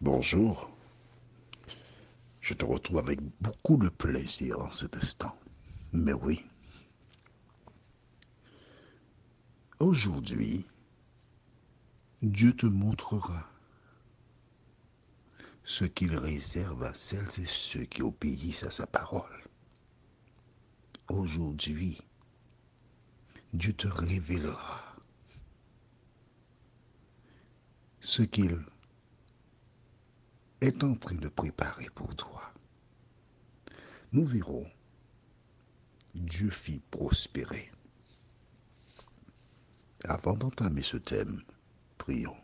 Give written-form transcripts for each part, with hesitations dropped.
Bonjour, je te retrouve avec beaucoup de plaisir en cet instant. Mais oui, aujourd'hui, Dieu te montrera ce qu'il réserve à celles et ceux qui obéissent à sa parole. Aujourd'hui, Dieu te révélera ce qu'il est en train de préparer pour toi. Nous verrons Dieu fit prospérer. Avant d'entamer ce thème, prions.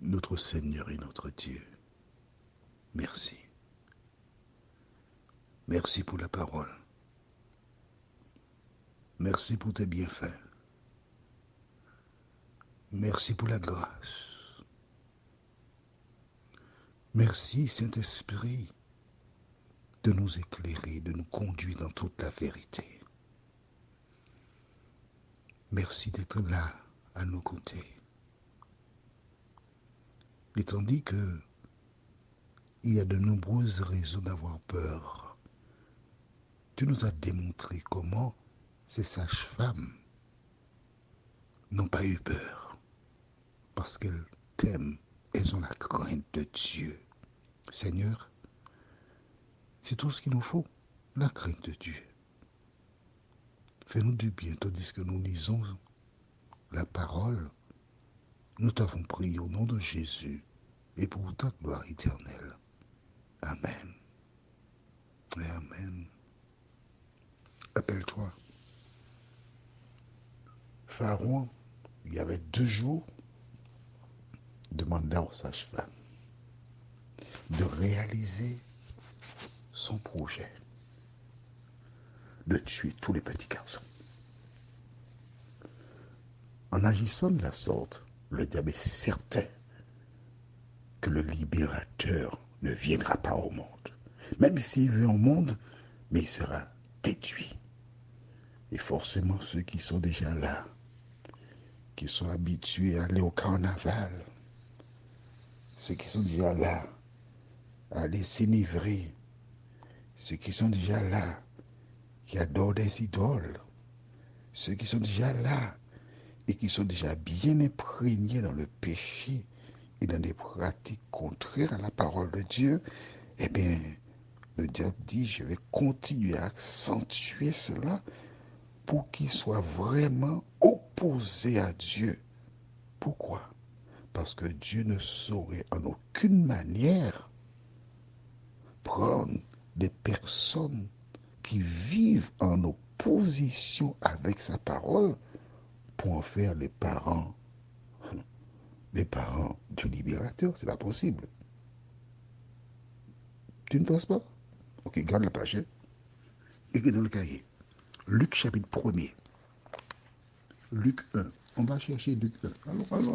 Notre Seigneur et notre Dieu, merci. Merci pour la parole. Merci pour tes bienfaits. Merci pour la grâce. Merci, Saint-Esprit, de nous éclairer, de nous conduire dans toute la vérité. Merci d'être là, à nos côtés. Et tandis que il y a de nombreuses raisons d'avoir peur, tu nous as démontré comment ces sages-femmes n'ont pas eu peur, parce qu'elles t'aiment, elles ont la crainte de Dieu. Seigneur, c'est tout ce qu'il nous faut, la crainte de Dieu. Fais-nous du bien, tandis que nous lisons la parole. Nous t'avons prié au nom de Jésus et pour ta gloire éternelle. Amen. Et Amen. Rappelle-toi, Pharaon, il y avait 2 jours, demanda aux sages-femmes de réaliser son projet, de tuer tous les petits garçons. En agissant de la sorte, le diable est certain que le libérateur ne viendra pas au monde. Même s'il vient au monde, mais il sera détruit. Et forcément, ceux qui sont déjà là, qui sont habitués à aller au carnaval, ceux qui sont déjà là, à aller s'enivrer, ceux qui sont déjà là, qui adorent des idoles, ceux qui sont déjà là et qui sont déjà bien imprégnés dans le péché et dans des pratiques contraires à la parole de Dieu, eh bien, le diable dit, je vais continuer à accentuer cela pour qu'ils soient vraiment opposés à Dieu. Pourquoi? Parce que Dieu ne saurait en aucune manière prendre des personnes qui vivent en opposition avec sa parole pour en faire les parents du libérateur. C'est pas possible. Tu ne penses pas? Ok, garde la page. Écris dans le cahier. Luc chapitre 1er. Luc 1. On va chercher Luc 1. Allons.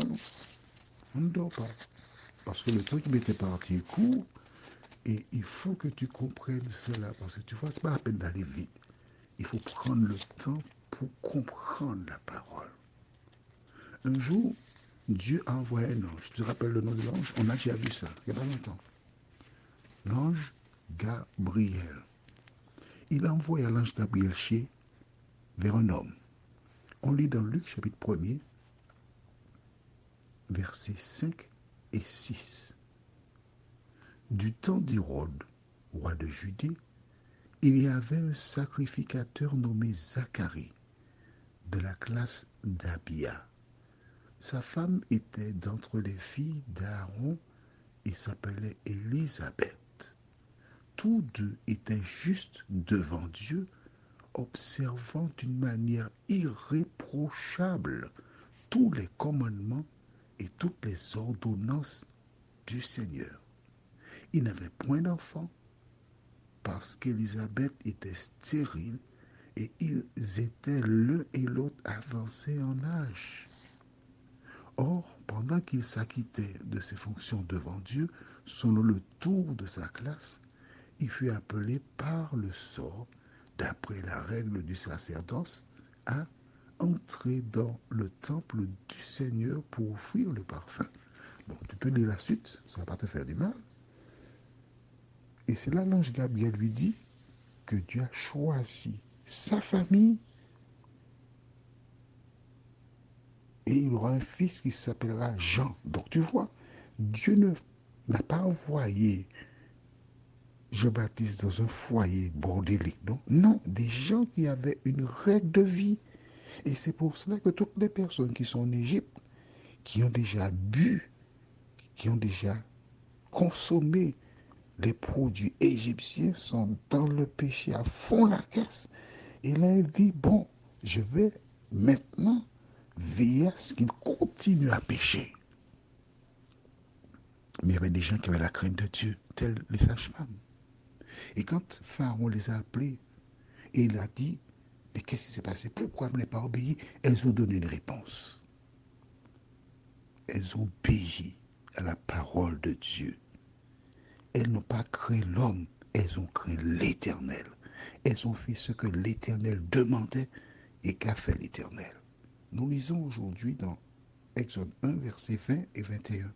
On ne dort pas. Parce que le temps qui m'était parti est court. Et il faut que tu comprennes cela. Parce que tu vois, ce n'est pas la peine d'aller vite. Il faut prendre le temps pour comprendre la parole. Un jour, Dieu a envoyé un ange. Tu te rappelles le nom de l'ange? On a déjà vu ça, il n'y a pas longtemps. L'ange Gabriel. Il a envoyé l'ange Gabriel vers un homme. On lit dans Luc chapitre 1er, versets 5 et 6. Du temps d'Hérode, roi de Judée, il y avait un sacrificateur nommé Zacharie, de la classe d'Abia. Sa femme était d'entre les filles d'Aaron et s'appelait Élisabeth. Tous deux étaient justes devant Dieu, observant d'une manière irréprochable tous les commandements et toutes les ordonnances du Seigneur. Ils n'avaient point d'enfant parce qu'Élisabeth était stérile et ils étaient l'un et l'autre avancés en âge. Or, pendant qu'il s'acquittait de ses fonctions devant Dieu, selon le tour de sa classe, il fut appelé par le sort, d'après la règle du sacerdoce, à entrer dans le temple du Seigneur pour offrir le parfum. Bon, tu peux lire la suite, ça ne va pas te faire du mal. Et c'est là l'ange Gabriel lui dit que Dieu a choisi sa famille et il aura un fils qui s'appellera Jean. Donc tu vois, Dieu n'a pas envoyé Jean-Baptiste dans un foyer bordélique, non? Non, des gens qui avaient une règle de vie. Et c'est pour cela que toutes les personnes qui sont en Égypte, qui ont déjà bu, qui ont déjà consommé les produits égyptiens, sont dans le péché à fond la caisse. Et là, il dit, bon, je vais maintenant veiller à ce qu'ils continuent à pécher. Mais il y avait des gens qui avaient la crainte de Dieu, tels les sages-femmes. Et quand Pharaon les a appelés, et il a dit, mais qu'est-ce qui s'est passé? Pourquoi vous n'avez pas obéi? Elles ont donné une réponse. Elles ont obéi à la parole de Dieu. Elles n'ont pas craint l'homme, elles ont craint l'Éternel. Elles ont fait ce que l'Éternel demandait et qu'a fait l'Éternel. Nous lisons aujourd'hui dans Exode 1, versets 20 et 21.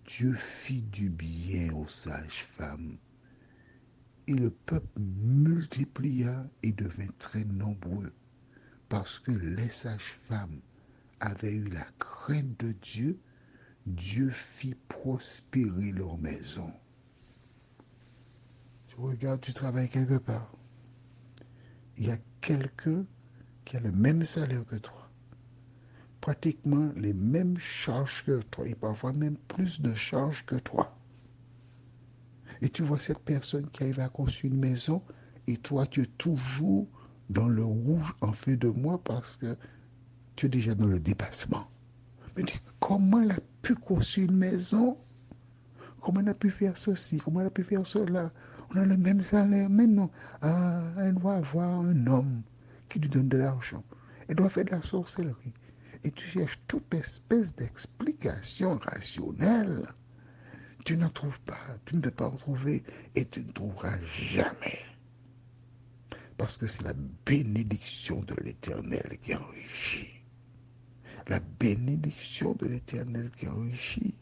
Dieu fit du bien aux sages femmes, et le peuple multiplia et devint très nombreux, parce que les sages femmes avaient eu la crainte de Dieu. Dieu fit prospérer leur maison. Tu regardes, tu travailles quelque part. Il y a quelqu'un qui a le même salaire que toi, pratiquement les mêmes charges que toi, et parfois même plus de charges que toi. Et tu vois cette personne qui arrive à construire une maison, et toi, tu es toujours dans le rouge en fin de mois parce que tu es déjà dans le dépassement. Mais comment elle a pu construire une maison? Comment elle a pu faire ceci? Comment elle a pu faire cela? On a le même salaire. Mais non, elle doit avoir un homme qui lui donne de l'argent. Elle doit faire de la sorcellerie. Et tu cherches toute espèce d'explication rationnelle. Tu n'en trouves pas, tu ne peux pas en trouver et tu ne trouveras jamais. Parce que c'est la bénédiction de l'Éternel qui enrichit. La bénédiction de l'Éternel qui enrichit.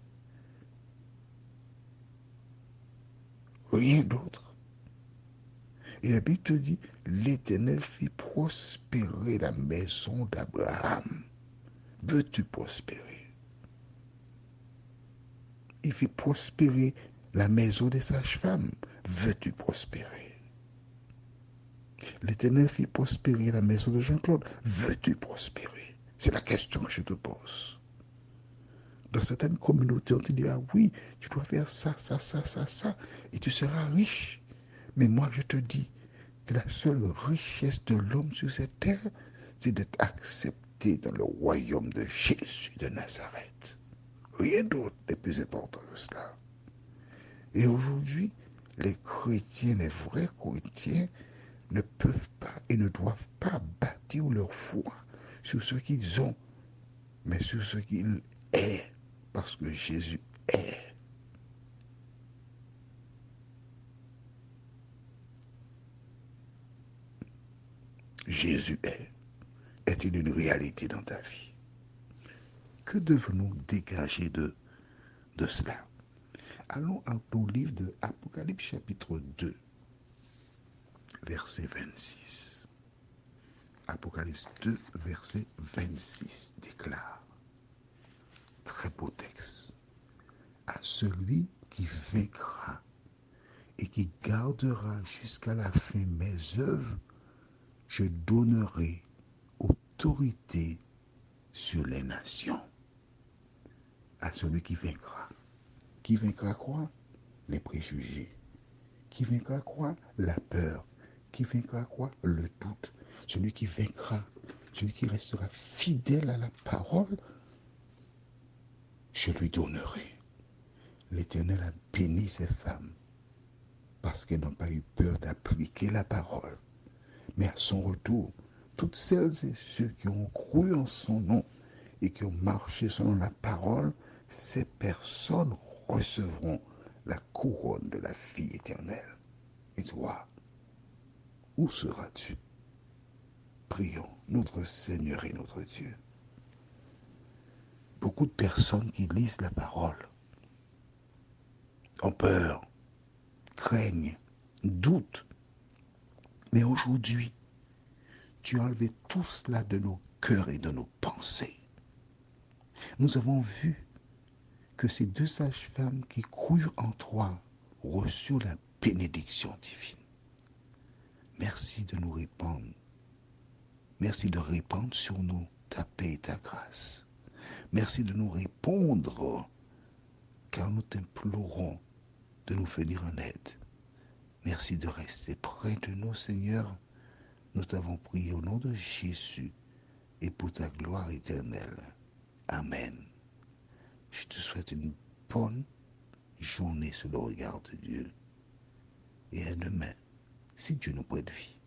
Rien d'autre. Et la Bible te dit, l'Éternel fit prospérer la maison d'Abraham. Veux-tu prospérer? Il fit prospérer la maison des sages-femmes. Veux-tu prospérer? L'Éternel fit prospérer la maison de Jean-Claude. Veux-tu prospérer? C'est la question que je te pose. Dans certaines communautés, on te dit, ah oui, tu dois faire ça, ça, ça, ça, ça, et tu seras riche. Mais moi, je te dis que la seule richesse de l'homme sur cette terre, c'est d'être accepté dans le royaume de Jésus de Nazareth. Rien d'autre n'est plus important que cela. Et aujourd'hui, les chrétiens, les vrais chrétiens, ne peuvent pas et ne doivent pas bâtir leur foi sur ce qu'ils ont, mais sur ce qu'il est, parce que Jésus est. Jésus est. Est-il une réalité dans ta vie? Que devons-nous dégager de cela? Allons au livre de Apocalypse chapitre 2, verset 26. Apocalypse 2, verset 26 déclare, très beau texte, à celui qui vaincra et qui gardera jusqu'à la fin mes œuvres, je donnerai autorité sur les nations. À celui qui vaincra. Qui vaincra quoi? Les préjugés. Qui vaincra quoi? La peur. Qui vaincra quoi? Le doute. Celui qui vaincra, celui qui restera fidèle à la parole, je lui donnerai. L'Éternel a béni ces femmes parce qu'elles n'ont pas eu peur d'appliquer la parole. Mais à son retour, toutes celles et ceux qui ont cru en son nom et qui ont marché selon la parole, ces personnes recevront la couronne de la vie éternelle. Et toi, où seras-tu? Prions notre Seigneur et notre Dieu. Beaucoup de personnes qui lisent la parole ont peur, craignent, doutent. Mais aujourd'hui, tu as enlevé tout cela de nos cœurs et de nos pensées. Nous avons vu que ces deux sages-femmes qui crurent en toi reçurent la bénédiction divine. Merci de nous répandre. Merci de répandre sur nous ta paix et ta grâce. Merci de nous répondre, car nous t'implorons de nous venir en aide. Merci de rester près de nous, Seigneur. Nous t'avons prié au nom de Jésus et pour ta gloire éternelle. Amen. Je te souhaite une bonne journée sous le regard de Dieu. Et à demain, si Dieu nous prête vie.